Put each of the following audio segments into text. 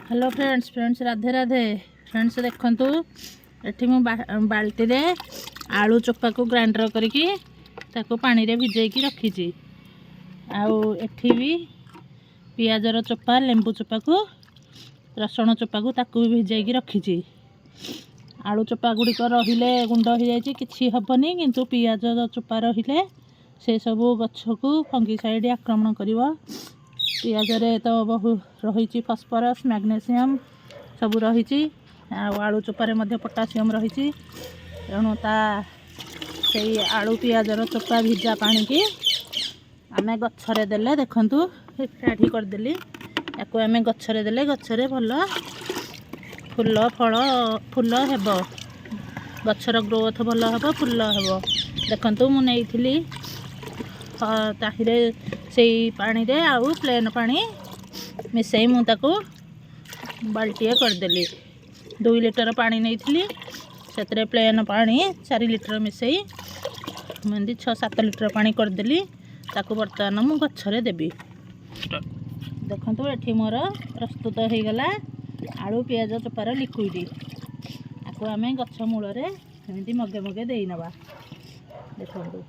Hello friends Radhe Radhe friends देखंतु एठी मु बाल्टी रे आलू चोपा को ग्राइंडर करके ताको पानी रे भिजै की रखी छी। आउ एठी भी पियाजर चोपा लेंबू चोपा को रसुण चोपा को ताको भी भिजै की रखी छी। आलू चोपा गुड़िक रहिले गुंड हो जाए किछि हबनी किंतु पियाज चोपा रहिले से सबू गछ को फंगिसाइड आक्रमण करिवो। पियाज रे तो बहु रही फस्फरस मैग्नेशियम सबू रही आलू चोपारे मध्य पोटासियम रही तेणु से आलू पियाजर चोपा भिजा पानी की आम गछरे देले देखंतु काढ़ी करदेली याको आम गछरे देले गछरे भल फूल फूल हेब गछर ग्रोथ भल हेब फूल हेब। देखंतु मु नेइथिली ताहिरे से पानी रे आउ प्लेन पानी मिसई मुझे बाल्टीए करदेली 2 लिटर पानी नहीं से प्लेन पानी 4 लिटर मिसई मुझे 6-7 लिटर पानी करदेली ताकू बर्तमान मु गछरे देबी। देखंतु एठी मोर प्रस्तुत हो गला आलू पियाज चोपार लिक्विड आपको आम गछ मूल एमती मगे मगे दे नवा। देखंतु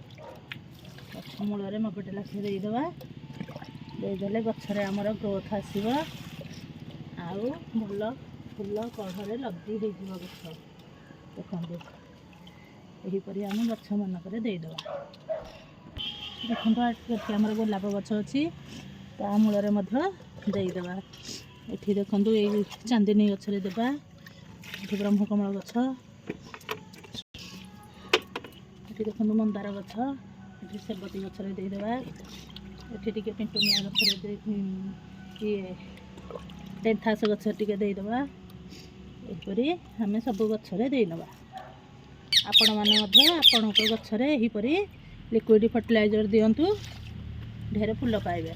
गछ मूल मगटे लाखे देदेवा देदेले गछरे आमर ग्रोथ आसव आउ भल फूल कढ़े लदी हो गछ। देखंतु यहीपरि आम गछ मानक देदेवा। देखंतु एठी आमर गोलाप गछ अच्छी ता मूल देदेवा। एठी देखंतु ये चांदनी गछरे देबा एठी ब्रह्मकमल गछ एठी देखंतु मंदार गछ एठी सेबती गछरे देदेवा। एठी टिके पिंटुनिया गछरे ये टेंथास गछ टिके देदेवा। एपरी आम सब गछरे देनवा। आपण माने मध्य आपणक गछरे एहीपरि लिक्विड फर्टिलाइजर दियंतु ढेर फूल पाइबे।